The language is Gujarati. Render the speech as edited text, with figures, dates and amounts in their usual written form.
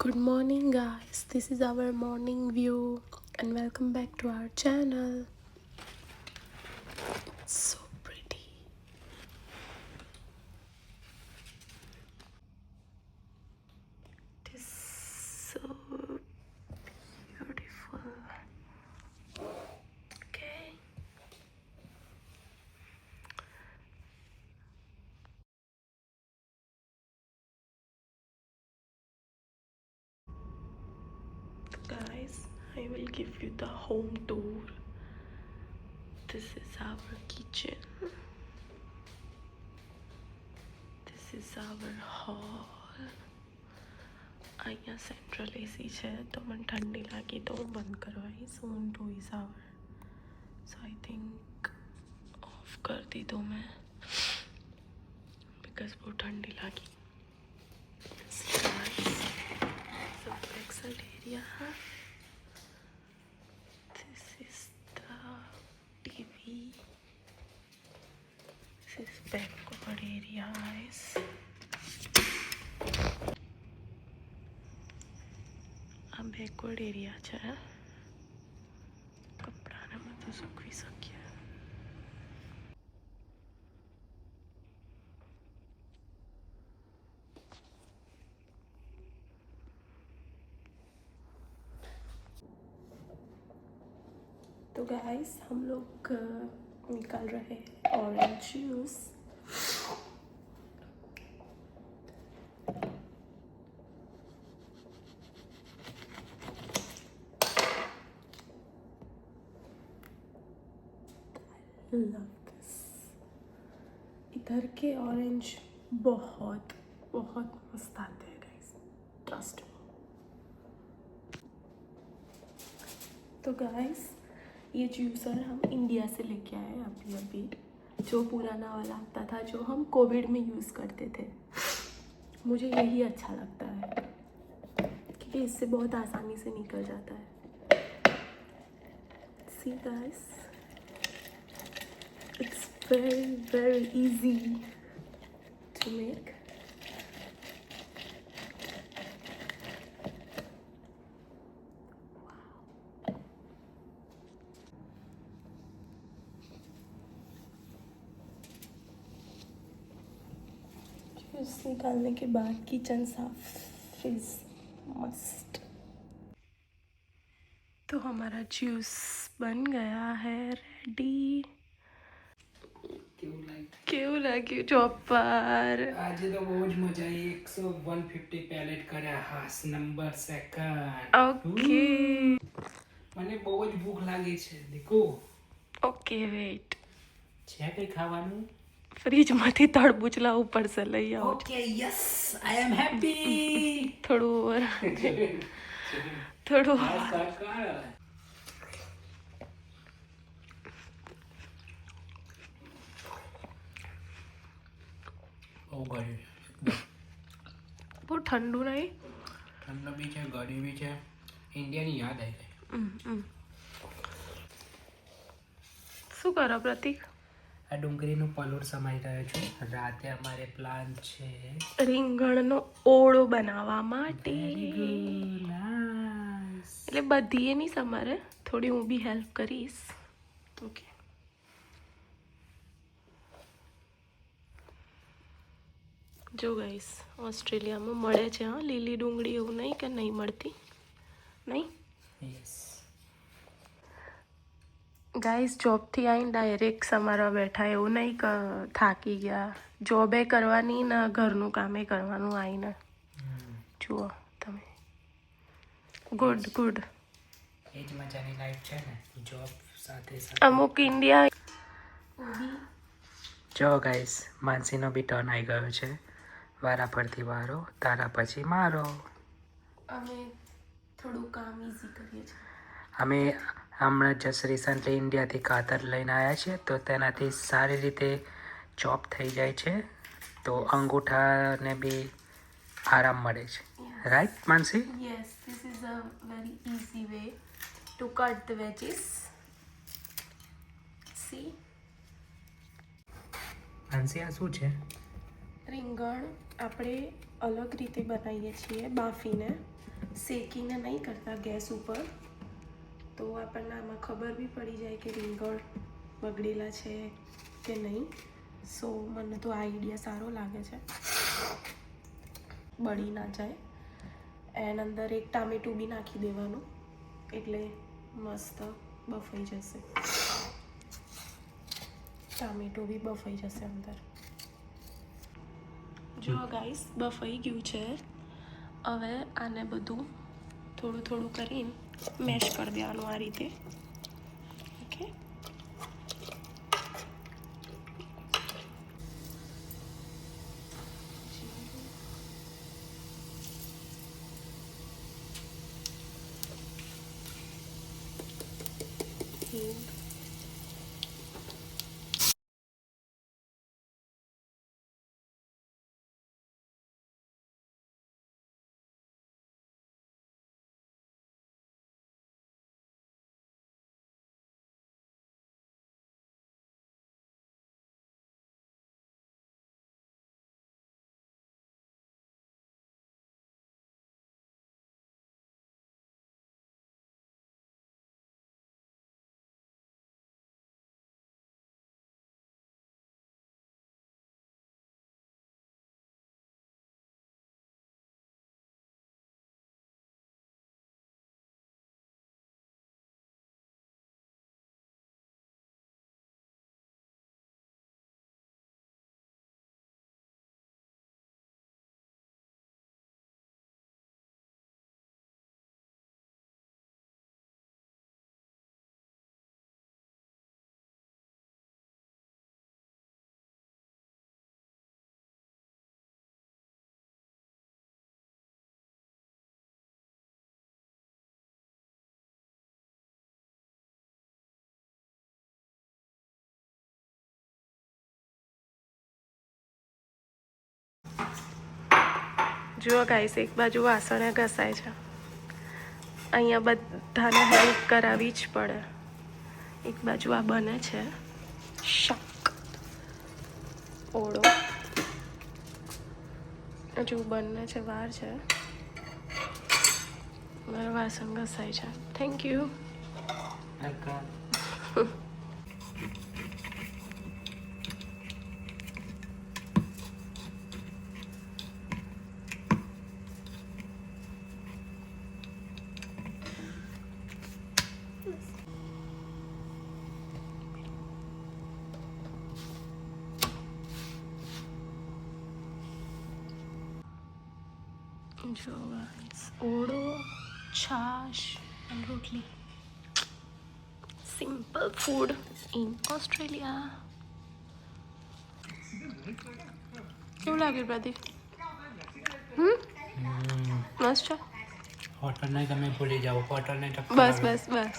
Good morning, guys. This is our morning view, and welcome back to our channel. It's so pretty. It is so beautiful. Okay. Guys, I will give you the home tour. This is our kitchen. This is our hall. અહીંયા સેન્ટ્રલ એસી છે તો મને ઠંડી લાગી તો હું બંધ કરવાઈશ. સોન ટુ is our, so I think off કરી દીધું મેં बिकॉज वो ठंडी लगी. So backside area. This is the TV. This is backward area, guys. આ બેકવર્ડ એરિયા છે. કપડાને બધું સૂકવી શકીએ. तो गाइस हम लोग निकाल रहे हैं ऑरेंज जूस. Love this. इधर के ऑरेंज बहुत बहुत मस्त आते हैं गाइस, ट्रस्ट मी. तो गाइस ये जूसर हम इंडिया से लेके आए अभी जो पुराना वाला आता था जो हम कोविड में यूज़ करते थे. मुझे यही अच्छा लगता है क्योंकि इससे बहुत आसानी से निकल जाता है. See guys, it's very easy to make. Juice निकालने के बाद किचन साफ इज मस्ट. तो हमारा जूस बन गया है रेडी. કેવું લાગ્યું જોબ પર? આજે તો બહુ જ મજા આવી. 150 પેલેટ કર્યા. હાસ નંબર સેકન્ડ. ઓકે મને બહુ જ ભૂખ લાગી છે. દેખો ઓકે વેઇટ, છે કઈ ખાવાનું? ફ્રીજમાંથી તરબૂચ લાવવું પડશે, લઈ આવો. Okay yes I am happy. થોડું ઓવર થોડું બહુ ગળ્યું. બહુ ઠંડુ નહીં. ઠંડુ બી છે, ગળ્યું બી છે. ઇન્ડિયાની યાદ આવી ગઈ. શું કરો પ્રતિક? આ ડુંગળીનું પલોડ સમાઈ રહ્યો છું. રાતે અમારે પ્લાન છે રીંગણનો ઓળો બનાવવા માટે. નાઈસ. એટલે બધી એ નહીં સમારે, થોડી હું બી હેલ્પ કરીશ. ઓકે જો ગાઈસ, ઓસ્ટ્રેલિયામાં મળે છે હા લીલી ડુંગળી. એવું નહીં કે નહીં મળતી, નહીં. યસ ગાઈસ, જોબથી આવીને ડાયરેક્ટ સમારવા બેઠા. એવું નહીં કે થાકી ગયા. જોબે કરવાની ને ઘરનું કામે કરવાનું આવીને. જુઓ તમે, ગુડ ગુડ. એ જ મજાની લાઈફ છે ને, જોબ સાથે સાથે. અમુક ઇન્ડિયા. જો ગાઈસ, માનસીનો બી ટર્ન આવી ગયો છે. વારા ફરતી વારો, તારા પછી મારો. અમે થોડું કામ ઇઝી કરીએ છીએ. અમે હમણાં જસ્ટ રિસન્ટલી ઇન્ડિયાથી કાતર લઈને આવ્યા છીએ, તો તેનાથી સારી રીતે ચોપ થઈ જાય છે, તો અંગૂઠાને બી આરામ મળે છે. Right Mansi? Yes, this is a very easy way to cut the veggies. See? માનસી આ શું છે? રીંગણ આપણે અલગ રીતે બનાવીએ છીએ બાફીને, શેકીને નહીં કરતા ગેસ ઉપર, તો આપણને આમાં ખબર બી પડી જાય કે રીંગણ બગડેલા છે કે નહીં. સો મને તો આ આઈડિયા સારો લાગે છે, બળી ના જાય. એન અંદર એક ટામેટું બી નાખી દેવાનું એટલે મસ્ત બફાઈ જશે. ટામેટું બી બફાઈ જશે અંદર. જો ગાઈસ બફાઈ ગયું છે. હવે આને બધું થોડું થોડું કરીને મેશ કરી દેવાનું આ રીતે. ઓકે, જુઓ ગાઈસ, એક બાજુ વાસણે ઘસાય છે. અહીંયા બધાને હેલ્પ કરાવવી જ પડે. એક બાજુ આ બને છે શાક ઓળો, હજુ બને છે, વાર છે. મારું વાસણ ઘસાય છે. Thank you. જો ઓળો, છાશ અને રોટલી. Simple food in Australia. કેવું લાગ્યું પ્રદીપ? મસ્ત છે. હોટલને તમે ભૂલી જાઓ, હોટલને બસ બસ બસ.